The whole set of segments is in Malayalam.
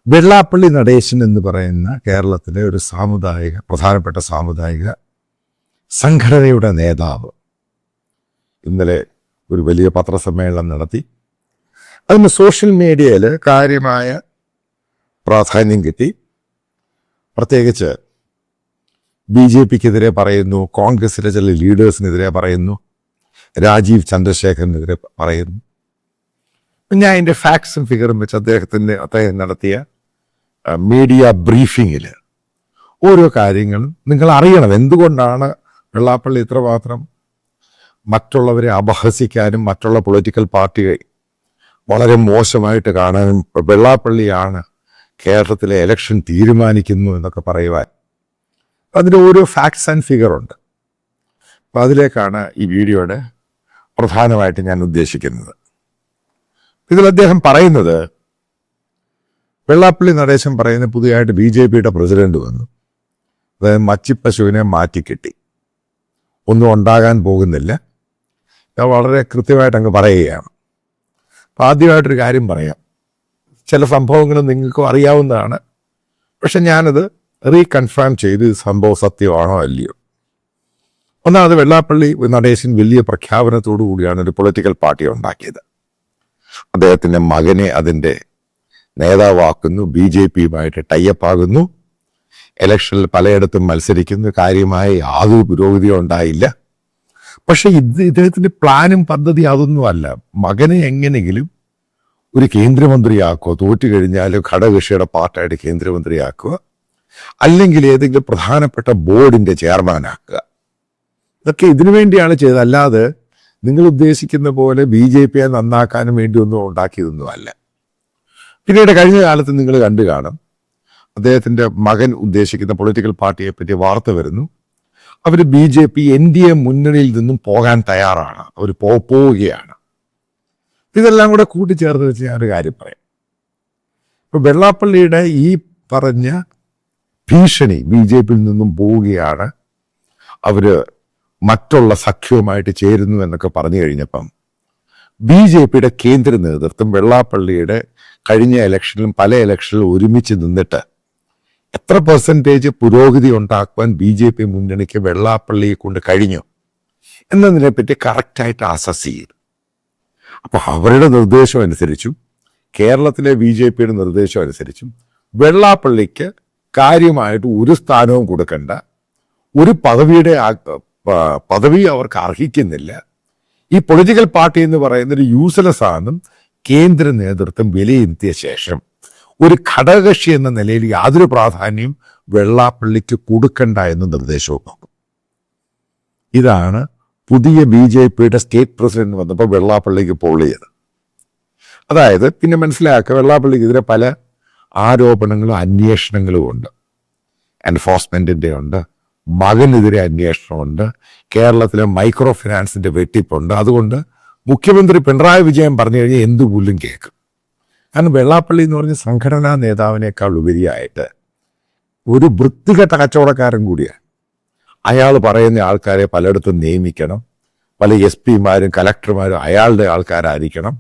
വെള്ളാപ്പള്ളി നടേശൻ എന്ന് പറയുന്ന കേരളത്തിലെ ഒരു പ്രധാനപ്പെട്ട സാമുദായിക സംഘടനയുടെ നേതാവ് ഇന്നലെ ഒരു വലിയ പത്രസമ്മേളനം നടത്തി. അതിന് സോഷ്യൽ മീഡിയയിൽ കാര്യമായ പ്രാധാന്യം കിട്ടി. പ്രത്യേകിച്ച് BJPക്കെതിരെ പറയുന്നു, കോൺഗ്രസിലെ ചില ലീഡേഴ്സിനെതിരെ പറയുന്നു, രാജീവ് ചന്ദ്രശേഖരനെതിരെ പറയുന്നു. ഞാൻ അതിൻ്റെ ഫാക്ട്സും ഫിഗറും വെച്ച് അദ്ദേഹം നടത്തിയ മീഡിയ ബ്രീഫിങ്ങിൽ ഓരോ കാര്യങ്ങളും നിങ്ങൾ അറിയണം. എന്തുകൊണ്ടാണ് വെള്ളാപ്പള്ളി ഇത്രമാത്രം മറ്റുള്ളവരെ അപഹസിക്കാനും മറ്റുള്ള പൊളിറ്റിക്കൽ പാർട്ടിയെ വളരെ മോശമായിട്ട് കാണാനും വെള്ളാപ്പള്ളിയാണ് കേരളത്തിലെ ഇലക്ഷൻ തീരുമാനിക്കുന്നു എന്നൊക്കെ പറയുവാൻ അതിൻ്റെ ഓരോ ഫാക്ട്സ് ആൻഡ് ഫിഗറുണ്ട്. അപ്പം അതിലേക്കാണ് ഈ വീഡിയോയുടെ പ്രധാനമായിട്ട് ഞാൻ ഉദ്ദേശിക്കുന്നത്. ഇതിൽ അദ്ദേഹം പറയുന്നത്, വെള്ളാപ്പള്ളി നടേശൻ പറയുന്ന പുതിയതായിട്ട് BJPയുടെ പ്രസിഡന്റ് വന്നു, അതായത് മച്ചിപ്പശുവിനെ മാറ്റിക്കെട്ടി, ഒന്നും ഉണ്ടാകാൻ പോകുന്നില്ല. ഞാൻ വളരെ കൃത്യമായിട്ട് അങ്ങ് പറയുകയാണ്. അപ്പം ആദ്യമായിട്ടൊരു കാര്യം പറയാം. ചില സംഭവങ്ങൾ നിങ്ങൾക്കും അറിയാവുന്നതാണ്, പക്ഷെ ഞാനത് റീകൺഫേം ചെയ്ത് സംഭവം സത്യമാണോ അല്ലയോ. ഒന്നാമത്, വെള്ളാപ്പള്ളി നടേശൻ വലിയ പ്രഖ്യാപനത്തോടു കൂടിയാണ് ഒരു പൊളിറ്റിക്കൽ പാർട്ടി ഉണ്ടാക്കിയത്. അദ്ദേഹത്തിൻ്റെ മകനെ അതിൻ്റെ നേതാവാക്കുന്നു, BJPയുമായിട്ട് ടൈപ്പ് ആകുന്നു, ഇലക്ഷനിൽ പലയിടത്തും മത്സരിക്കുന്നു, കാര്യമായ യാതൊരു പുരോഗതിയും ഉണ്ടായില്ല. പക്ഷെ ഇദ്ദേഹത്തിൻ്റെ പ്ലാനും പദ്ധതി അതൊന്നുമല്ല. മകനെ എങ്ങനെയെങ്കിലും ഒരു കേന്ദ്രമന്ത്രിയാക്കുക, തോറ്റു കഴിഞ്ഞാൽ ഘടകകക്ഷിയുടെ പാർട്ടിയായിട്ട് കേന്ദ്രമന്ത്രിയാക്കുക, അല്ലെങ്കിൽ ഏതെങ്കിലും പ്രധാനപ്പെട്ട ബോർഡിൻ്റെ ചെയർമാനാക്കുക. ഇതൊക്കെ ഇതിനു വേണ്ടിയാണ് ചെയ്തത്. അല്ലാതെ നിങ്ങൾ ഉദ്ദേശിക്കുന്ന പോലെ BJPയെ നന്നാക്കാനും വേണ്ടി ഒന്നും ഉണ്ടാക്കിയതൊന്നുമല്ല. പിന്നീട് കഴിഞ്ഞ കാലത്ത് നിങ്ങൾ കണ്ടു കാണും, അദ്ദേഹത്തിൻ്റെ മകൻ ഉദ്ദേശിക്കുന്ന പൊളിറ്റിക്കൽ പാർട്ടിയെ പറ്റി വാർത്ത വരുന്നു. അവർ BJP NDA മുന്നണിയിൽ നിന്നും പോകാൻ തയ്യാറാണ്, അവർ പോവുകയാണ്. ഇതെല്ലാം കൂടെ കൂട്ടിച്ചേർത്ത് വെച്ച് ഞാനൊരു കാര്യം പറയാം. ഇപ്പൊ വെള്ളാപ്പള്ളിയുടെ ഈ പറഞ്ഞ ഭീഷണി, BJPയിൽ നിന്നും പോവുകയാണ്, അവര് മറ്റുള്ള സഖ്യവുമായിട്ട് ചേരുന്നു എന്നൊക്കെ പറഞ്ഞു കഴിഞ്ഞപ്പം BJPയുടെ കേന്ദ്ര നേതൃത്വം വെള്ളാപ്പള്ളിയുടെ കഴിഞ്ഞ ഇലക്ഷനിലും പല ഇലക്ഷനിലും ഒരുമിച്ച് നിന്നിട്ട് എത്ര പെർസെൻറ്റേജ് പുരോഗതി ഉണ്ടാക്കുവാൻ BJP മുന്നണിക്ക് വെള്ളാപ്പള്ളിയെ കൊണ്ട് കഴിഞ്ഞു എന്നതിനെപ്പറ്റി കറക്റ്റായിട്ട് അസസ് ചെയ്തു. അപ്പോൾ അവരുടെ നിർദ്ദേശം അനുസരിച്ചും കേരളത്തിലെ BJPയുടെ നിർദ്ദേശം അനുസരിച്ചും വെള്ളാപ്പള്ളിക്ക് കാര്യമായിട്ട് ഒരു സ്ഥാനവും കൊടുക്കണ്ട, ഒരു പദവി അവർക്ക് അർഹിക്കുന്നില്ല, ഈ പൊളിറ്റിക്കൽ പാർട്ടി എന്ന് പറയുന്നൊരു യൂസ്ലെസ് ആണെന്നും കേന്ദ്ര നേതൃത്വം വിലയിരുത്തിയ ശേഷം ഒരു ഘടകകക്ഷി എന്ന നിലയിൽ യാതൊരു പ്രാധാന്യവും വെള്ളാപ്പള്ളിക്ക് കൊടുക്കണ്ട എന്ന് നിർദ്ദേശവും നോക്കും. ഇതാണ് പുതിയ BJPയുടെ സ്റ്റേറ്റ് പ്രസിഡന്റ് വന്നപ്പോൾ വെള്ളാപ്പള്ളിക്ക് പൊള്ളിയത്. അതായത് പിന്നെ മനസ്സിലാക്കുക, വെള്ളാപ്പള്ളിക്കെതിരെ പല ആരോപണങ്ങളും അന്വേഷണങ്ങളും ഉണ്ട്. എൻഫോഴ്സ്മെന്റിന്റെ ഉണ്ട്, മകനെതിരെ അന്വേഷണമുണ്ട്, കേരളത്തിലെ മൈക്രോ ഫിനാൻസിന്റെ വെട്ടിപ്പുണ്ട്. അതുകൊണ്ട് മുഖ്യമന്ത്രി പിണറായി വിജയൻ പറഞ്ഞു കഴിഞ്ഞാൽ എന്തു പുല്ലും കേൾക്കും. കാരണം വെള്ളാപ്പള്ളി എന്ന് പറഞ്ഞ സംഘടനാ നേതാവിനേക്കാൾ ഉപരിയായിട്ട് ഒരു വൃത്തികെട്ട കച്ചവടക്കാരൻ കൂടിയാണ്. അയാൾ പറയുന്ന ആൾക്കാരെ പലയിടത്തും നിയമിക്കണം, പല SP-മാരും കലക്ടർമാരും അയാളുടെ ആൾക്കാരായിരിക്കണം.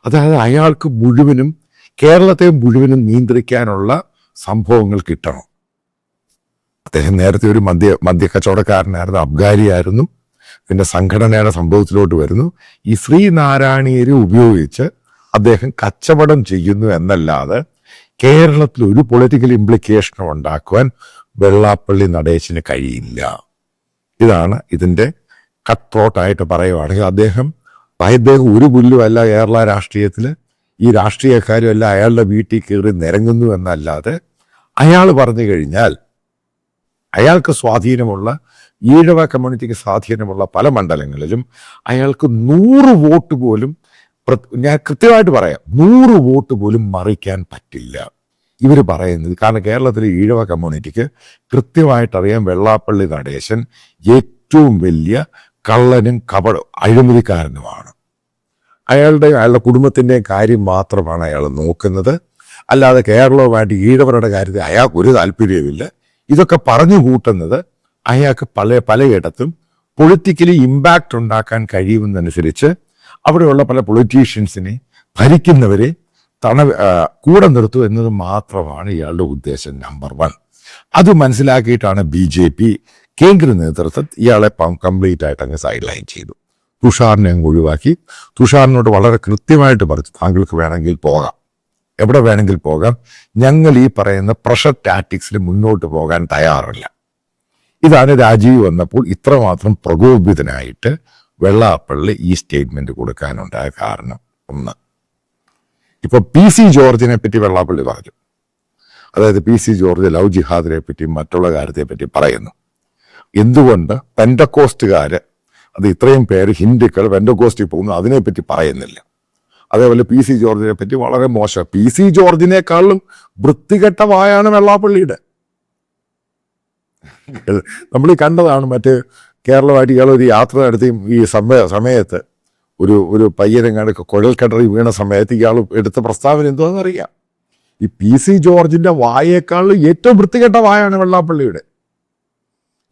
അതായത് അയാൾക്ക് മുഴുവനും കേരളത്തെ മുഴുവനും നിയന്ത്രിക്കാനുള്ള സംഭവങ്ങൾ കിട്ടണം. അദ്ദേഹം നേരത്തെ ഒരു മദ്യ കച്ചവടക്കാരനായിരുന്നു, അബ്കാരിയായിരുന്നു. പിന്നെ സംഘടനയുടെ സംഭവത്തിലോട്ട് വരുന്നു. ഈ ശ്രീനാരായണീയരെ ഉപയോഗിച്ച് അദ്ദേഹം കച്ചവടം ചെയ്യുന്നു എന്നല്ലാതെ കേരളത്തിൽ ഒരു പൊളിറ്റിക്കൽ ഇംപ്ലിക്കേഷനും ഉണ്ടാക്കുവാൻ വെള്ളാപ്പള്ളി നടേശന് കഴിയില്ല. ഇതാണ് ഇതിൻ്റെ കട്ട് ത്രോട്ടായിട്ട് പറയുവാണെങ്കിൽ. അദ്ദേഹം ഒരു പുല്ലുമല്ല കേരള രാഷ്ട്രീയത്തിൽ, ഈ രാഷ്ട്രീയക്കാരും എല്ലാം അയാളുടെ വീട്ടിൽ കയറി നിരങ്ങുന്നു എന്നല്ലാതെ അയാൾ പറഞ്ഞു കഴിഞ്ഞാൽ അയാൾക്ക് സ്വാധീനമുള്ള, ഈഴവ കമ്മ്യൂണിറ്റിക്ക് സ്വാധീനമുള്ള പല മണ്ഡലങ്ങളിലും അയാൾക്ക് 100 വോട്ട് പോലും, ഞാൻ കൃത്യമായിട്ട് പറയാം, 100 വോട്ട് പോലും മറിക്കാൻ പറ്റില്ല ഇവർ പറയുന്നത്. കാരണം കേരളത്തിലെ ഈഴവ കമ്മ്യൂണിറ്റിക്ക് കൃത്യമായിട്ടറിയാം വെള്ളാപ്പള്ളി നടേശൻ ഏറ്റവും വലിയ കള്ളനും അഴിമതിക്കാരനുമാണ്. അയാളുടെ കുടുംബത്തിൻ്റെയും കാര്യം മാത്രമാണ് അയാൾ നോക്കുന്നത്. അല്ലാതെ കേരളവുമായിട്ട് ഈഴവരുടെ കാര്യത്തിൽ അയാൾക്ക് ഒരു താല്പര്യവുമില്ല. ഇതൊക്കെ പറഞ്ഞു കൂട്ടുന്നത് അയാൾക്ക് പലയിടത്തും പൊളിറ്റിക്കലി ഇമ്പാക്റ്റ് ഉണ്ടാക്കാൻ കഴിയുമെന്നനുസരിച്ച് അവിടെയുള്ള പല പൊളിറ്റീഷ്യൻസിനെ, ഭരിക്കുന്നവരെ കൂടെ നിർത്തൂ എന്നത് മാത്രമാണ് ഇയാളുടെ ഉദ്ദേശം നമ്പർ 1. അത് മനസ്സിലാക്കിയിട്ടാണ് BJP കേന്ദ്ര നേതൃത്വം ഇയാളെ കംപ്ലീറ്റ് ആയിട്ട് അങ്ങ് സൈഡ് ലൈൻ ചെയ്തു. തുഷാറിനെ അങ്ങ് ഒഴിവാക്കി. തുഷാറിനോട് വളരെ കൃത്യമായിട്ട് പറഞ്ഞു, താങ്കൾക്ക് വേണമെങ്കിൽ പോകാം, എവിടെ വേണമെങ്കിൽ പോകാം, ഞങ്ങൾ ഈ പറയുന്ന പ്രഷർ ടാക്ടിക്സിൽ മുന്നോട്ട് പോകാൻ തയ്യാറല്ല. ഇതാണ് രാജീവ് വന്നപ്പോൾ ഇത്രമാത്രം പ്രകോപിതനായിട്ട് വെള്ളാപ്പള്ളി ഈ സ്റ്റേറ്റ്മെന്റ് കൊടുക്കാനുണ്ടായ കാരണം. 1, ഇപ്പൊ PC ജോർജിനെ പറ്റി വെള്ളാപ്പള്ളി പറഞ്ഞു. അതായത് PC ജോർജ് ലവ് ജിഹാദിനെ പറ്റി മറ്റുള്ള കാര്യത്തെ പറ്റി പറയുന്നു. എന്തുകൊണ്ട് പെൻഡക്കോസ്റ്റുകാര് അത് ഇത്രയും പേര് ഹിന്ദുക്കൾ പെൻഡക്കോസ്റ്റിൽ പോകുന്നു അതിനെപ്പറ്റി പറയുന്നില്ല? അതേപോലെ PC ജോർജിനെ പറ്റി വളരെ മോശം. PC ജോർജിനേക്കാളും വൃത്തികെട്ട വായാണ് വെള്ളാപ്പള്ളിയുടെ. നമ്മൾ ഈ കണ്ടതാണ്, മറ്റേ കേരളമായിട്ട് ഇയാൾ ഒരു യാത്ര നടത്തി ഈ സമയത്ത് ഒരു പയ്യനെങ്ങാണ്ട് കുഴൽക്കിണറി വീണ സമയത്ത് ഇയാൾ എടുത്ത പ്രസ്താവന എന്തോന്നറിയാം. ഈ PC ജോർജിന്റെ വായേക്കാളും ഏറ്റവും വൃത്തികെട്ട വായാണ് വെള്ളാപ്പള്ളിയുടെ.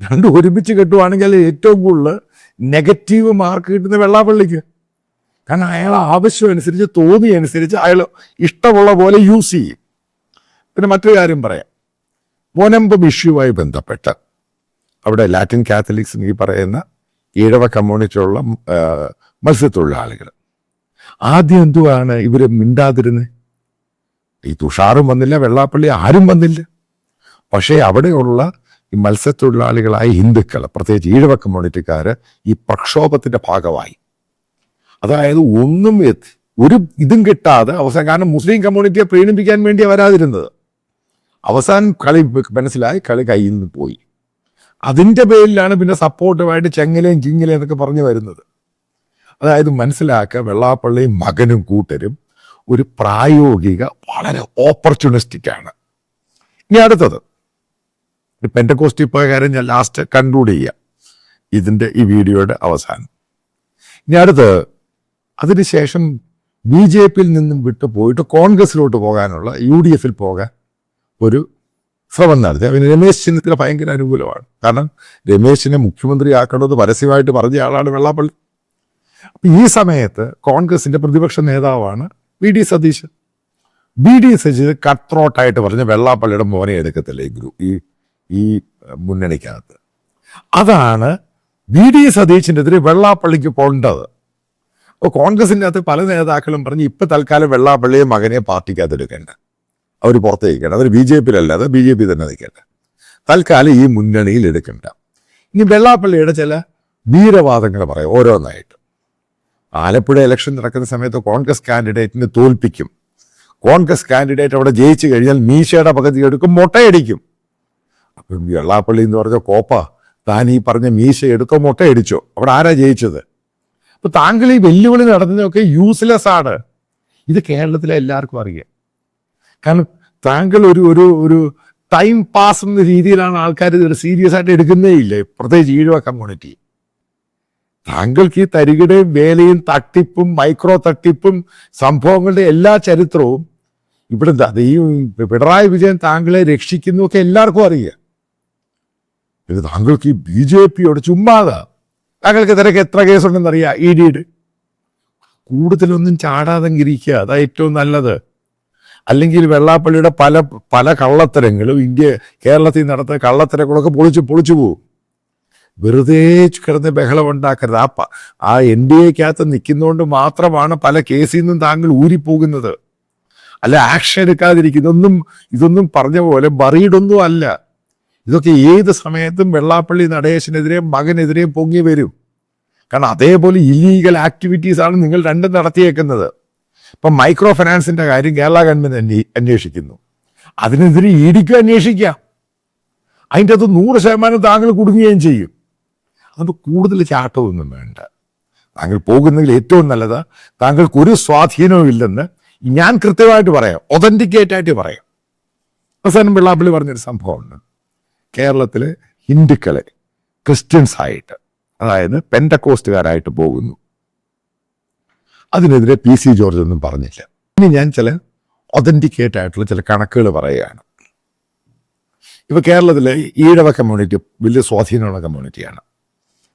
രണ്ടും ഒരുമിച്ച് കെട്ടുവാണെങ്കിൽ ഏറ്റവും കൂടുതൽ നെഗറ്റീവ് മാർക്ക് കിട്ടുന്ന വെള്ളാപ്പള്ളിക്ക്. കാരണം അയാൾ ആവശ്യം അനുസരിച്ച് തോന്നിയനുസരിച്ച് അയാൾ ഇഷ്ടമുള്ള പോലെ യൂസ് ചെയ്യും. പിന്നെ മറ്റൊരു കാര്യം പറയാം, മോനമ്പം ഇഷ്യൂവായി ബന്ധപ്പെട്ട് അവിടെ ലാറ്റിൻ കാത്തലിക്സ് ഈ പറയുന്ന ഈഴവ കമ്മ്യൂണിറ്റിയുള്ള മത്സ്യത്തൊഴിലാളികൾ ആദ്യം എന്തുവാണ് ഇവര് മിണ്ടാതിരുന്നത്? ഈ തുഷാറും വന്നില്ല, വെള്ളാപ്പള്ളി ആരും വന്നില്ല. പക്ഷേ അവിടെയുള്ള ഈ മത്സ്യത്തൊഴിലാളികളായ ഹിന്ദുക്കൾ, പ്രത്യേകിച്ച് ഈഴവ കമ്മ്യൂണിറ്റിക്കാര് ഈ പ്രക്ഷോഭത്തിന്റെ ഭാഗമായി. അതായത് ഒന്നും ഒരു ഇതും കിട്ടാതെ അവസാനം, കാരണം മുസ്ലിം കമ്മ്യൂണിറ്റിയെ പ്രീണിപ്പിക്കാൻ വേണ്ടിയാണ് വരാതിരുന്നത്. അവസാനം കളി മനസ്സിലായി, കളി കയ്യിൽ നിന്ന് പോയി. അതിൻ്റെ പേരിലാണ് പിന്നെ സപ്പോർട്ടുമായിട്ട് ചെങ്ങലയും ചിങ്ങലയും എന്നൊക്കെ പറഞ്ഞു വരുന്നത്. അതായത് മനസ്സിലാക്കുക, വെള്ളാപ്പള്ളിയും മകനും കൂട്ടരും ഒരു പ്രായോഗിക വളരെ ഓപ്പർച്യൂണിസ്റ്റിക് ആണ്. ഇനി അടുത്തത് പെൻഡക്കോസ്റ്റി പോയ കാര്യം ഞാൻ ലാസ്റ്റ് കൺക്ലൂഡ് ചെയ്യാം ഇതിൻ്റെ ഈ വീഡിയോയുടെ അവസാനം. ഇനി അടുത്തത് അതിനുശേഷം BJPയിൽ നിന്നും വിട്ടു പോയിട്ട് കോൺഗ്രസിലോട്ട് പോകാനുള്ള UDFൽ പോകാൻ ഒരു ശ്രമം നടത്തി. അവന് രമേശ് ചെന്നിത്തല ഭയങ്കര അനുകൂലമാണ്. കാരണം രമേശിനെ മുഖ്യമന്ത്രിയാക്കേണ്ടത് പരസ്യമായിട്ട് പറഞ്ഞ ആളാണ് വെള്ളാപ്പള്ളി. അപ്പം ഈ സമയത്ത് കോൺഗ്രസിന്റെ പ്രതിപക്ഷ നേതാവാണ് VD Satheesan. VD Satheesan cut ത്രോട്ടായിട്ട് പറഞ്ഞ വെള്ളാപ്പള്ളിയുടെ മോനെ എടുക്കത്തില്ല ഈ മുന്നണിക്കകത്ത്. അതാണ് VD സതീശനെതിരെ വെള്ളാപ്പള്ളിക്ക് പോണ്ടത്. അപ്പോൾ കോൺഗ്രസിൻ്റെ അകത്ത് പല നേതാക്കളും പറഞ്ഞ് ഇപ്പം തൽക്കാലം വെള്ളാപ്പള്ളിയെ മകനെ പാർട്ടിക്കകത്ത് എടുക്കേണ്ട, അവർ പുറത്തേക്കേണ്ട, അവർ BJPയിലല്ലാതെ BJP തന്നെ നിൽക്കേണ്ട, തൽക്കാലം ഈ മുന്നണിയിൽ എടുക്കണ്ട. ഇനി വെള്ളാപ്പള്ളിയുടെ ചില വീരവാദങ്ങൾ പറയാം ഓരോന്നായിട്ട്. ആലപ്പുഴ ഇലക്ഷൻ നടക്കുന്ന സമയത്ത് കോൺഗ്രസ് കാൻഡിഡേറ്റിനെ തോൽപ്പിക്കും. കോൺഗ്രസ് കാൻഡിഡേറ്റ് അവിടെ ജയിച്ചു കഴിഞ്ഞാൽ മീശയുടെ പകുതി എടുക്കും, മൊട്ടയടിക്കും. അപ്പം വെള്ളാപ്പള്ളി എന്ന് പറഞ്ഞ കോപ്പ, താൻ ഈ പറഞ്ഞ മീശ എടുത്തോ മൊട്ടയടിച്ചോ? അവിടെ ആരാ ജയിച്ചത്? അപ്പൊ താങ്കൾ ഈ വെല്ലുവിളി നടത്തുന്നതൊക്കെ യൂസ്ലെസ് ആണ്. ഇത് കേരളത്തിലെ എല്ലാവർക്കും അറിയാം. കാരണം താങ്കൾ ഒരു ടൈം പാസ് എന്ന രീതിയിലാണ് ആൾക്കാർ ഇത് സീരിയസ് ആയിട്ട് എടുക്കുന്നേ ഇല്ല, പ്രത്യേകിച്ച് ഈഴവ കമ്മ്യൂണിറ്റി. താങ്കൾക്ക് ഈ തരികിടയും വേലയും തട്ടിപ്പും മൈക്രോ തട്ടിപ്പും സംഭവങ്ങളുടെ എല്ലാ ചരിത്രവും ഇവിടെ ഈ പിണറായി വിജയൻ താങ്കളെ രക്ഷിക്കുന്നു ഒക്കെ എല്ലാവർക്കും അറിയാം. ഇത് താങ്കൾക്ക് ഈ BJPയോട് ചുമ്മാതാ. താങ്കൾക്ക് തിരക്ക് എത്ര കേസുണ്ടെന്നറിയാം EDയുടെ. കൂടുതലൊന്നും ചാടാതെങ്കിരിക്കുക, അതാ ഏറ്റവും നല്ലത്. അല്ലെങ്കിൽ വെള്ളാപ്പള്ളിയുടെ പല കള്ളത്തരങ്ങളും കേരളത്തിൽ നടത്തുന്ന കള്ളത്തരങ്ങളൊക്കെ പൊളിച്ചു പോകും. വെറുതെ കിടന്ന് ബഹളം ഉണ്ടാക്കരുത്. ആ NDAക്കകത്ത് നിൽക്കുന്നതുകൊണ്ട് മാത്രമാണ് പല കേസിൽ നിന്നും താങ്കൾ ഊരിപ്പോകുന്നത്. അല്ല ആക്ഷൻ എടുക്കാതിരിക്കും. ഇതൊന്നും പറഞ്ഞ പോലെ ബറീഡൊന്നും അല്ല. ഇതൊക്കെ ഏത് സമയത്തും വെള്ളാപ്പള്ളി നടേശനെതിരെയും മകനെതിരെയും പൊങ്ങി വരും. കാരണം അതേപോലെ ഇല്ലീഗൽ ആക്ടിവിറ്റീസാണ് നിങ്ങൾ രണ്ടും നടത്തിയേക്കുന്നത്. ഇപ്പം മൈക്രോ ഫിനാൻസിന്റെ കാര്യം കേരള ഗവൺമെന്റ് അന്വേഷിക്കുന്നു. അതിനെതിരെ EDക്ക് അന്വേഷിക്കാം. അതിൻ്റെ അത് 100% താങ്കൾ കുടുങ്ങുകയും ചെയ്യും. അതുകൊണ്ട് കൂടുതൽ ചാട്ടമൊന്നും വേണ്ട. താങ്കൾ പോകുന്നതിൽ ഏറ്റവും നല്ലത്, താങ്കൾക്ക് ഒരു സ്വാധീനവും ഇല്ലെന്ന് ഞാൻ കൃത്യമായിട്ട് പറയാം, ഒതന്റിക്കേറ്റ് ആയിട്ട് പറയാം. അവസാനം വെള്ളാപ്പള്ളി പറഞ്ഞൊരു സംഭവമുണ്ട്. കേരളത്തിലെ ഹിന്ദുക്കളെ ക്രിസ്ത്യൻസ് ആയിട്ട്, അതായത് പെൻഡക്കോസ്റ്റുകാരായിട്ട് പോകുന്നു, അതിനെതിരെ PC ജോർജ് ഒന്നും പറഞ്ഞില്ല. ഇനി ഞാൻ ചില ഒതന്റിക്കേറ്റ് ആയിട്ടുള്ള ചില കണക്കുകൾ പറയുകയാണ്. ഇപ്പൊ കേരളത്തിലെ ഈഴവ കമ്മ്യൂണിറ്റി വലിയ സ്വാധീനമുള്ള കമ്മ്യൂണിറ്റിയാണ്.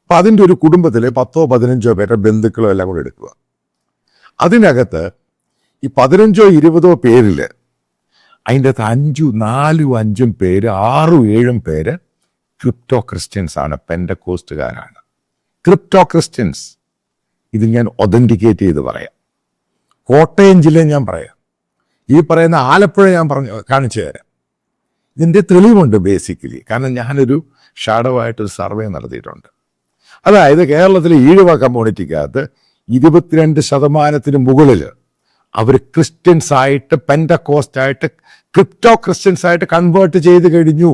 അപ്പൊ അതിൻ്റെ ഒരു കുടുംബത്തിലെ 10-15 പേരുടെ ബന്ധുക്കളോ എല്ലാം കൂടെ എടുക്കുക. അതിനകത്ത് ഈ 15 or 20 പേരിൽ അതിൻ്റെ അകത്ത് 4 or 5 പേര് 6 or 7 പേര് ക്രിപ്റ്റോ ക്രിസ്ത്യൻസ് ആണ്, പെൻഡക്കോസ്റ്റുകാരാണ്. Crypto Christians. ഇത് ഞാൻ ഒതൻറ്റിക്കേറ്റ് ചെയ്ത് പറയാം. കോട്ടയം ജില്ലയിൽ ഞാൻ പറയാം, ഈ പറയുന്ന ആലപ്പുഴ ഞാൻ കാണിച്ചു തരാം. ഇതിൻ്റെ തെളിവുണ്ട് ബേസിക്കലി. കാരണം ഞാനൊരു ഷാഡോവായിട്ടൊരു സർവേ നടത്തിയിട്ടുണ്ട്. അതായത് കേരളത്തിലെ ഈഴവ കമ്മ്യൂണിറ്റിക്കകത്ത് 22% മുകളിൽ അവർ ക്രിസ്ത്യൻസ് ആയിട്ട്, പെൻഡക്കോസ്റ്റ് ആയിട്ട്, ക്രിപ്റ്റോ ക്രിസ്ത്യൻസ് ആയിട്ട് കൺവേർട്ട് ചെയ്ത് കഴിഞ്ഞു.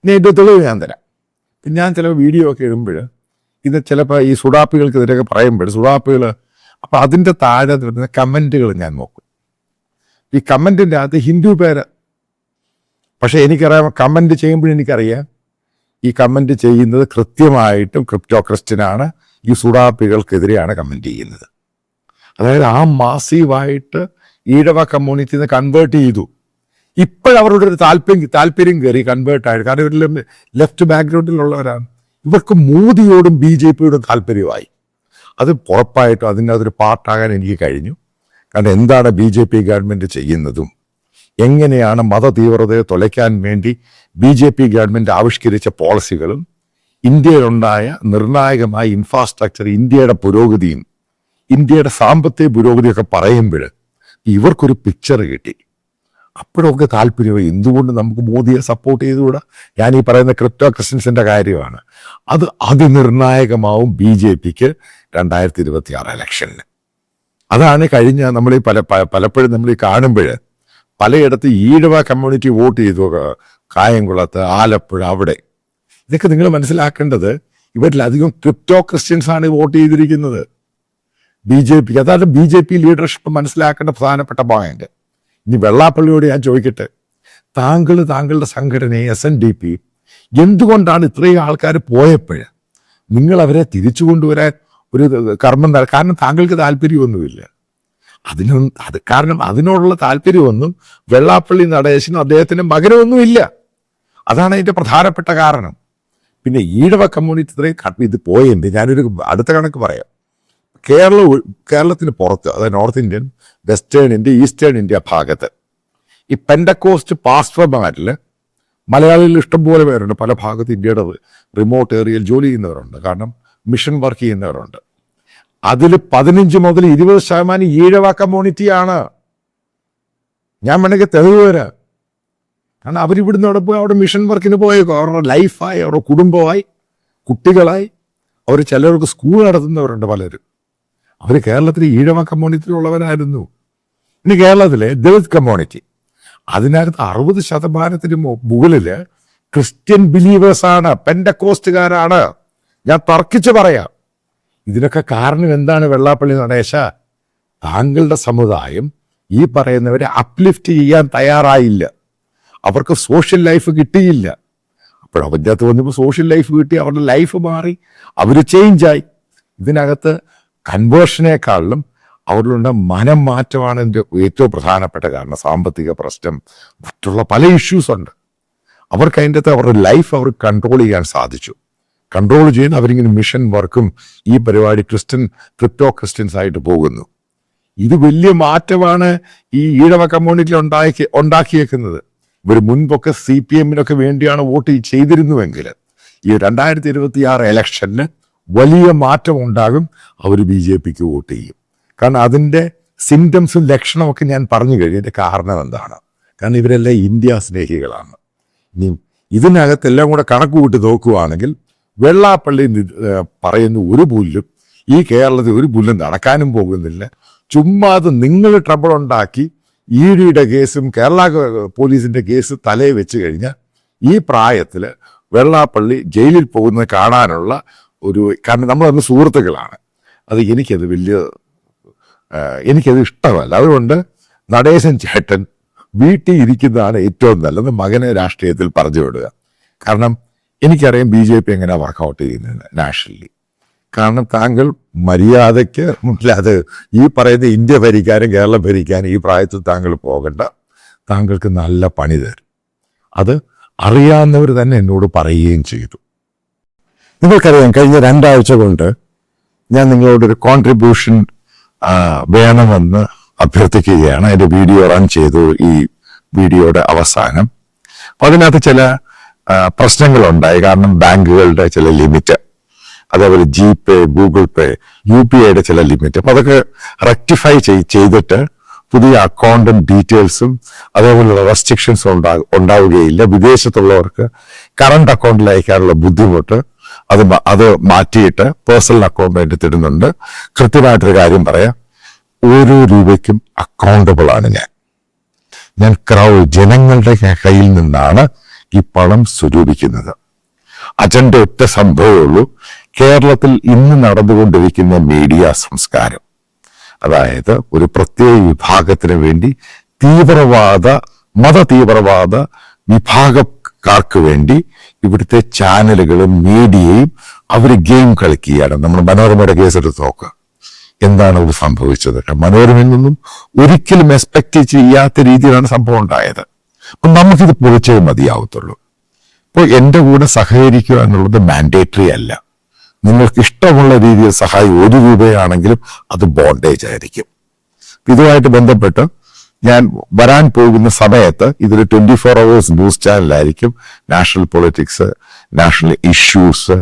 ഇനി എൻ്റെ തെളിവ് ഞാൻ തരാം. പിന്നെ ഞാൻ ചില വീഡിയോ ഒക്കെ ഇടുമ്പോൾ ഇത് ചിലപ്പോൾ ഈ സുഡാപ്പികൾക്കെതിരെയൊക്കെ പറയുമ്പോൾ സുഡാപ്പികൾ, അപ്പോൾ അതിൻ്റെ താഴെ വരുന്ന കമൻറ്റുകൾ ഞാൻ നോക്കും. ഈ കമൻറ്റിൻ്റെ അകത്ത് ഹിന്ദു പേര്, പക്ഷേ എനിക്കറിയാം കമൻറ്റ് ചെയ്യുമ്പോൾ എനിക്കറിയാം ഈ കമൻറ്റ് ചെയ്യുന്നത് കൃത്യമായിട്ടും ക്രിപ്റ്റോ ക്രിസ്ത്യനാണ്, ഈ സുഡാപ്പികൾക്കെതിരെയാണ് കമൻറ്റ് ചെയ്യുന്നത്. അതായത് ആ മാസീവായിട്ട് ഈഴവ കമ്മ്യൂണിറ്റിന്ന് കൺവേർട്ട് ചെയ്തു. ഇപ്പോഴവരുടെ ഒരു താല്പര്യം കയറി കൺവേർട്ടായിട്ട്. കാരണം ഇവരെല്ലാം ലെഫ്റ്റ് ബാക്ക്ഗ്രൗണ്ടിലുള്ളവരാണ്. ഇവർക്ക് മോദിയോടും BJPയോടും താല്പര്യമായി. അത് ഉറപ്പായിട്ടും അതിൻ്റെ അതൊരു പാർട്ടാകാൻ എനിക്ക് കഴിഞ്ഞു. കാരണം എന്താണ് BJP ഗവൺമെൻറ് ചെയ്യുന്നതും എങ്ങനെയാണ് മതതീവ്രതയെ തുലയ്ക്കാൻ വേണ്ടി BJP ഗവൺമെൻറ് ആവിഷ്കരിച്ച പോളിസികളും ഇന്ത്യയിലുണ്ടായ നിർണായകമായ ഇൻഫ്രാസ്ട്രക്ചർ, ഇന്ത്യയുടെ പുരോഗതിയും ഇന്ത്യയുടെ സാമ്പത്തിക പുരോഗതിയൊക്കെ പറയുമ്പോൾ ഇവർക്കൊരു പിക്ചർ കിട്ടി. അപ്പോഴൊക്കെ താല്പര്യമായി എന്തുകൊണ്ട് നമുക്ക് മോദിയെ സപ്പോർട്ട് ചെയ്തുകൂടാ. ഞാൻ ഈ പറയുന്ന ക്രിപ്റ്റോ ക്രിസ്ത്യൻസിൻ്റെ കാര്യമാണ്. അത് അതിനിർണായകമാവും BJPക്ക് 2026 ഇലക്ഷനിൽ. അതാണ് കഴിഞ്ഞ നമ്മൾ ഈ പലപ്പോഴും നമ്മൾ ഈ കാണുമ്പോൾ പലയിടത്ത് ഈഴവ കമ്മ്യൂണിറ്റി വോട്ട് ചെയ്തു, കായംകുളത്ത്, ആലപ്പുഴ, അവിടെ. ഇതൊക്കെ നിങ്ങൾ മനസ്സിലാക്കേണ്ടത് ഇവരിലധികം ക്രിപ്റ്റോ ക്രിസ്ത്യൻസ് ആണ് വോട്ട് ചെയ്തിരിക്കുന്നത് BJPക്ക്. അതാണ് BJP ലീഡർഷിപ്പ് മനസ്സിലാക്കേണ്ട പ്രധാനപ്പെട്ട പോയിന്റ്. ഇനി വെള്ളാപ്പള്ളിയോട് ഞാൻ ചോദിക്കട്ടെ, താങ്കളുടെ സംഘടനയെ SNDP എന്തുകൊണ്ടാണ് ഇത്രയും ആൾക്കാർ പോയപ്പോൾ നിങ്ങൾ അവരെ തിരിച്ചു കൊണ്ടുവരാൻ ഒരു കർമ്മം നട? കാരണം താങ്കൾക്ക് താല്പര്യമൊന്നുമില്ല കാരണം അതിനോടുള്ള താല്പര്യമൊന്നും വെള്ളാപ്പള്ളി നടേശനും അദ്ദേഹത്തിൻ്റെ മകനൊന്നുമില്ല. അതാണ് അതിൻ്റെ പ്രധാനപ്പെട്ട കാരണം. പിന്നെ ഈഴവ കമ്മ്യൂണിറ്റി ഇത്രയും ഇത് പോയിട്ടുണ്ട്. ഞാനൊരു അടുത്ത കണക്ക് പറയാം. കേരളത്തിന് പുറത്ത്, അതായത് north Indian, western India, eastern India ഭാഗത്ത് ഈ പെൻഡക്കോസ്റ്റ് പാസ്റ്റർമാരിൽ മലയാളികൾ ഇഷ്ടംപോലെ പേരുണ്ട്. പല ഭാഗത്ത് ഇന്ത്യയുടെ റിമോട്ട് ഏരിയയിൽ ജോലി ചെയ്യുന്നവരുണ്ട്, കാരണം മിഷൻ വർക്ക് ചെയ്യുന്നവരുണ്ട്. അതിൽ 15 മുതൽ 20% ഈഴവ കമ്മ്യൂണിറ്റിയാണ്. ഞാൻ വേണമെങ്കിൽ തെളിവ് വരാം. കാരണം അവരിവിടുന്ന് അവിടെ പോയി അവിടെ മിഷൻ വർക്കിന് പോയേക്കും. അവരുടെ ലൈഫായി, അവരുടെ കുടുംബമായി, കുട്ടികളായി, അവർ ചിലർക്ക് സ്കൂൾ നടത്തുന്നവരുണ്ട് പലരും. അവർ കേരളത്തിലെ ഈഴവ കമ്മ്യൂണിറ്റിയിലുള്ളവരായിരുന്നു. ഇനി കേരളത്തിലെ ദളിത് കമ്മ്യൂണിറ്റി, അതിനകത്ത് 60% മുകളിൽ ക്രിസ്ത്യൻ ബിലീവേഴ്സാണ്, പെൻഡക്കോസ്റ്റുകാരാണ്. ഞാൻ തർക്കിച്ച് പറയാം. ഇതിനൊക്കെ കാരണം എന്താണ്? വെള്ളാപ്പള്ളി നടേശ, താങ്കളുടെ സമുദായം ഈ പറയുന്നവരെ അപ്ലിഫ്റ്റ് ചെയ്യാൻ തയ്യാറായില്ല. അവർക്ക് സോഷ്യൽ ലൈഫ് കിട്ടിയില്ല. അപ്പോഴവൻ്റെ അകത്ത് വന്നപ്പോൾ സോഷ്യൽ ലൈഫ് കിട്ടി, അവരുടെ ലൈഫ് മാറി, അവർ ചേഞ്ചായി. ഇതിനകത്ത് കൺവേർഷനേക്കാളിലും അവരിലുള്ള മനം മാറ്റമാണ് എൻ്റെ ഏറ്റവും പ്രധാനപ്പെട്ട കാരണം. സാമ്പത്തിക പ്രശ്നം, മറ്റുള്ള പല ഇഷ്യൂസ് ഉണ്ട്. അവർക്ക് അതിൻ്റെ അകത്ത് അവരുടെ ലൈഫ് അവർ കൺട്രോൾ ചെയ്യാൻ സാധിച്ചു. കൺട്രോൾ ചെയ്യുന്ന അവരിങ്ങനെ മിഷൻ വർക്കും ഈ പരിപാടി ക്രിപ്റ്റോ ക്രിസ്ത്യൻസ് ആയിട്ട് പോകുന്നു. ഇത് വലിയ മാറ്റമാണ് ഈ ഈഴവ കമ്മ്യൂണിറ്റിയിൽ ഉണ്ടാക്കിയേക്കുന്നത്. ഇവർ മുൻപൊക്കെ CPM-നൊക്കെ വേണ്ടിയാണ് വോട്ട് ചെയ്തിരുന്നുവെങ്കിൽ ഈ 2026 ഇലക്ഷന് വലിയ മാറ്റം ഉണ്ടാകും. അവർ BJPക്ക് വോട്ട് ചെയ്യും. കാരണം അതിൻ്റെ സിംറ്റംസും ലക്ഷണമൊക്കെ ഞാൻ പറഞ്ഞു കഴിഞ്ഞു. ഇതിൻ്റെ കാരണം എന്താണ്? കാരണം ഇവരെല്ലാം ഇന്ത്യ സ്നേഹികളാണ്. ഇനി ഇതിനകത്തെല്ലാം കൂടെ കണക്ക് കൂട്ടി നോക്കുകയാണെങ്കിൽ വെള്ളാപ്പള്ളി പറയുന്ന ഒരു പുല്ലും ഈ കേരളത്തിൽ ഒരു പുല്ലും നടക്കാനും പോകുന്നില്ല. ചുമ്മാ അത് നിങ്ങൾ ട്രബിൾ ഉണ്ടാക്കി ED-യുടെ കേസും കേരള പോലീസിൻ്റെ കേസ് തലയിൽ വെച്ച് കഴിഞ്ഞാൽ ഈ പ്രായത്തിൽ വെള്ളാപ്പള്ളി ജയിലിൽ പോകുന്നത് കാണാനുള്ള ഒരു, കാരണം നമ്മളന്ന് സുഹൃത്തുക്കളാണ്. അത് എനിക്കത് ഇഷ്ടമല്ല. അതുകൊണ്ട് നടേശൻ ചേട്ടൻ വീട്ടിൽ ഇരിക്കുന്നതാണ് ഏറ്റവും നല്ലത്. മകനെ രാഷ്ട്രീയത്തിൽ പറഞ്ഞു വിടുക. കാരണം എനിക്കറിയാം BJP എങ്ങനെയാണ് വർക്കൗട്ട് ചെയ്യുന്നത് നാഷണലി. കാരണം താങ്കൾ മര്യാദയ്ക്ക് അത് ഈ പറയുന്ന ഇന്ത്യ ഭരിക്കാനും കേരളം ഭരിക്കാനും ഈ പ്രായത്തിൽ താങ്കൾ പോകണ്ട. താങ്കൾക്ക് നല്ല പണി തരും. അത് അറിയാവുന്നവർ തന്നെ എന്നോട് പറയുകയും ചെയ്തു. നിങ്ങൾക്കറിയാം, കഴിഞ്ഞ 2 ആഴ്ച കൊണ്ട് ഞാൻ നിങ്ങളോടൊരു കോൺട്രിബ്യൂഷൻ വേണമെന്ന് അഭ്യർത്ഥിക്കുകയാണ്. അതിന്റെ വീഡിയോ റൺ ചെയ്തു ഈ വീഡിയോയുടെ അവസാനം. അപ്പൊ അതിനകത്ത് ചില പ്രശ്നങ്ങളുണ്ടായി. കാരണം ബാങ്കുകളുടെ ചില ലിമിറ്റ്, അതേപോലെ GPay, ഗൂഗിൾ പേ, UPIയുടെ ചില ലിമിറ്റ്, അപ്പൊ അതൊക്കെ റെക്ടിഫൈ ചെയ്തിട്ട് പുതിയ അക്കൗണ്ടും ഡീറ്റെയിൽസും അതേപോലെയുള്ള റെസ്ട്രിക്ഷൻസും ഉണ്ടാവുകയില്ല. വിദേശത്തുള്ളവർക്ക് കറണ്ട് അക്കൗണ്ടിൽ അയക്കാനുള്ള ബുദ്ധിമുട്ട് അത് മാറ്റിയിട്ട് പേഴ്സണൽ അക്കൗണ്ട് എടുത്തിടുന്നുണ്ട്. കൃത്യമായിട്ടൊരു കാര്യം പറയാം, ഓരോ രൂപയ്ക്കും അക്കൗണ്ടബിൾ ആണ് ഞാൻ ജനങ്ങളുടെ കയ്യിൽ നിന്നാണ് ഈ പണം സ്വരൂപിക്കുന്നത്. അജണ്ട ഒറ്റ സംഭവമേ ഉള്ളൂ. കേരളത്തിൽ ഇന്ന് നടന്നുകൊണ്ടിരിക്കുന്ന മീഡിയ സംസ്കാരം, അതായത് ഒരു പ്രത്യേക വിഭാഗത്തിന് വേണ്ടി മതതീവ്രവാദ വിഭാഗക്കാർക്ക് വേണ്ടി ഇവിടുത്തെ ചാനലുകളും മീഡിയയും അവർ ഗെയിം കളിക്കുകയാണ്. നമ്മൾ മനോരമയുടെ കേസ് എടുത്ത് നോക്കുക, എന്താണ് ഇത് സംഭവിച്ചത്? മനോരമയിൽ നിന്നും ഒരിക്കലും എക്സ്പെക്ട് ചെയ്യാത്ത രീതിയിലാണ് സംഭവം ഉണ്ടായത്. അപ്പൊ നമുക്കിത് പൊളിച്ചേ മതിയാവത്തുള്ളൂ. ഇപ്പോൾ എന്റെ കൂടെ സഹകരിക്കുക എന്നുള്ളത് മാൻഡേറ്ററി അല്ല. നിങ്ങൾക്ക് ഇഷ്ടമുള്ള രീതിയിൽ സഹായം 1 രൂപയാണെങ്കിലും അത് ബോണ്ടേജ് ആയിരിക്കും. ഇതുമായിട്ട് ബന്ധപ്പെട്ട് ഞാൻ വരാൻ പോകുന്ന സമയത്ത് ഇതൊരു 24 hours ന്യൂസ് ചാനലായിരിക്കും. നാഷണൽ പൊളിറ്റിക്സ്, നാഷണൽ ഇഷ്യൂസ്,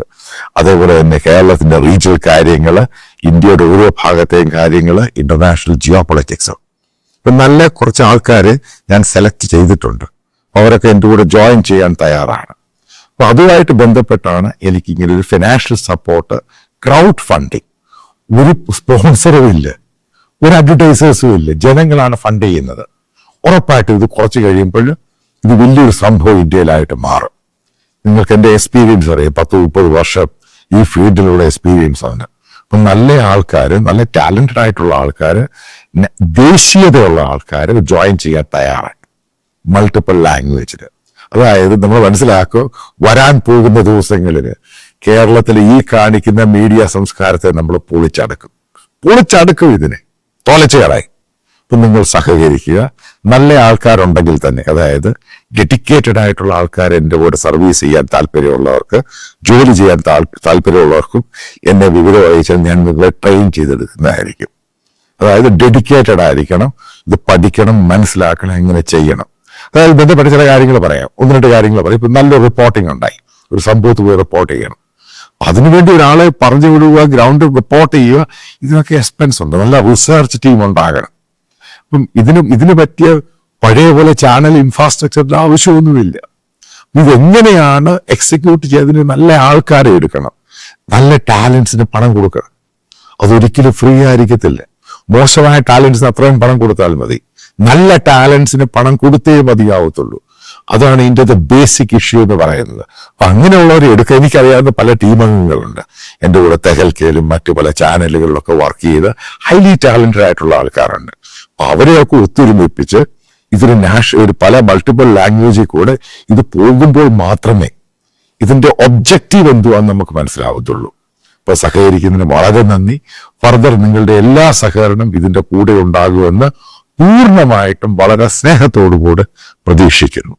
അതേപോലെ തന്നെ കേരളത്തിന്റെ റീജിയണൽ കാര്യങ്ങൾ, ഇന്ത്യയുടെ ഓരോ ഭാഗത്തെയും കാര്യങ്ങൾ, ഇന്റർനാഷണൽ ജിയോ പൊളിറ്റിക്സ്. ഇപ്പൊ നല്ല കുറച്ച് ആൾക്കാരെ ഞാൻ സെലക്ട് ചെയ്തിട്ടുണ്ട്. അവരൊക്കെ എൻ്റെ കൂടെ ജോയിൻ ചെയ്യാൻ തയ്യാറാണ്. അപ്പൊ അതുമായിട്ട് ബന്ധപ്പെട്ടാണ് എനിക്ക് ഇങ്ങനെ ഒരു ഫിനാൻഷ്യൽ സപ്പോർട്ട്, ക്രൗഡ് ഫണ്ടിങ്. ഒരു സ്പോൺസറും ഇല്ല, ഒരു അഡ്വർടൈസേഴ്സും ഇല്ല, ജനങ്ങളാണ് ഫണ്ട് ചെയ്യുന്നത്. ഉറപ്പായിട്ടും ഇത് കുറച്ച് കഴിയുമ്പോൾ ഇത് വലിയൊരു സംഭവം ഇന്ത്യയിലായിട്ട് മാറും. നിങ്ങൾക്ക് എൻ്റെ എക്സ്പീരിയൻസ് അറിയാം, 10-30 വർഷം ഈ ഫീൽഡിലുള്ള എക്സ്പീരിയൻസ് ആണ്. അപ്പം നല്ല ആൾക്കാർ, നല്ല ടാലന്റഡ് ആയിട്ടുള്ള ആൾക്കാർ, ദേശീയതയുള്ള ആൾക്കാർ ജോയിൻ ചെയ്യാൻ തയ്യാറാണ്, മൾട്ടിപ്പിൾ ലാംഗ്വേജിൽ. അതായത് നമ്മൾ മനസ്സിലാക്കുക, വരാൻ പോകുന്ന ദിവസങ്ങളിൽ കേരളത്തിൽ ഈ കാണിക്കുന്ന മീഡിയ സംസ്കാരത്തെ നമ്മൾ പൊളിച്ചടക്കും ഇതിനെ തോലച്ചുകളായി. ഇപ്പം നിങ്ങൾ സഹകരിക്കുക. നല്ല ആൾക്കാരുണ്ടെങ്കിൽ തന്നെ, അതായത് ഡെഡിക്കേറ്റഡ് ആയിട്ടുള്ള ആൾക്കാർ എൻ്റെ കൂടെ സർവീസ് ചെയ്യാൻ താല്പര്യമുള്ളവർക്ക്, ജോലി ചെയ്യാൻ താല്പര്യമുള്ളവർക്കും എന്നെ വിവരം അറിയിച്ചാൽ ഞാൻ നിങ്ങളെ ട്രെയിൻ ചെയ്തെടുക്കുന്നതായിരിക്കും. അതായത് ഡെഡിക്കേറ്റഡ് ആയിരിക്കണം, ഇത് പഠിക്കണം, മനസ്സിലാക്കണം, എങ്ങനെ ചെയ്യണം. അതായത് ബന്ധപ്പെട്ട ചില കാര്യങ്ങൾ പറയാം, 1-2 കാര്യങ്ങൾ പറയാം. ഇപ്പം നല്ലൊരു റിപ്പോർട്ടിംഗ് ഉണ്ടായി, ഒരു സംഭവത്ത് പോയി റിപ്പോർട്ട് ചെയ്യണം, അതിനുവേണ്ടി ഒരാളെ പറഞ്ഞു വിടുക, ഗ്രൗണ്ട് റിപ്പോർട്ട് ചെയ്യുക, ഇതിനൊക്കെ എക്സ്പെൻസ് ഉണ്ട്. നല്ല റിസർച്ച് ടീം ഉണ്ടാകണം. അപ്പം ഇതിന് പറ്റിയ പഴയ പോലെ ചാനൽ ഇൻഫ്രാസ്ട്രക്ചറിന്റെ ആവശ്യമൊന്നുമില്ല. ഇതെങ്ങനെയാണ് എക്സിക്യൂട്ട് ചെയ്തതിന് നല്ല ആൾക്കാരെ എടുക്കണം, നല്ല ടാലൻസിന് പണം കൊടുക്കണം. അതൊരിക്കലും ഫ്രീ ആയിരിക്കത്തില്ല. മോശമായ ടാലൻസിന് അത്രയും പണം കൊടുത്താൽ മതി. നല്ല ടാലൻസിന് പണം കൊടുത്തേ മതിയാവത്തുള്ളൂ. അതാണ് ഇതിൻ്റെ ബേസിക് ഇഷ്യൂ എന്ന് പറയുന്നത്. അപ്പൊ അങ്ങനെയുള്ളവരെ എടുക്കാൻ എനിക്കറിയാവുന്ന പല ടീമംഗങ്ങളുണ്ട്. എൻ്റെ കൂടെ തെഹൽക്കയിലും മറ്റു പല ചാനലുകളിലൊക്കെ വർക്ക് ചെയ്ത് ഹൈലി ടാലന്റഡ് ആയിട്ടുള്ള ആൾക്കാരുണ്ട്. അപ്പൊ അവരെയൊക്കെ ഒത്തൊരുമിപ്പിച്ച് ഒരു പല മൾട്ടിപ്പിൾ ലാംഗ്വേജിൽ കൂടെ ഇത് പോകുമ്പോൾ മാത്രമേ ഇതിന്റെ ഒബ്ജക്റ്റീവ് എന്തുവാന്ന് നമുക്ക് മനസ്സിലാവത്തുള്ളൂ. അപ്പൊ സഹകരിക്കുന്നതിന് വളരെ നന്ദി. ഫർദർ നിങ്ങളുടെ എല്ലാ സഹകരണം ഇതിന്റെ കൂടെ ഉണ്ടാകുമെന്ന് പൂർണ്ണമായിട്ടും വളരെ സ്നേഹത്തോടുകൂടെ പ്രതീക്ഷിക്കുന്നു.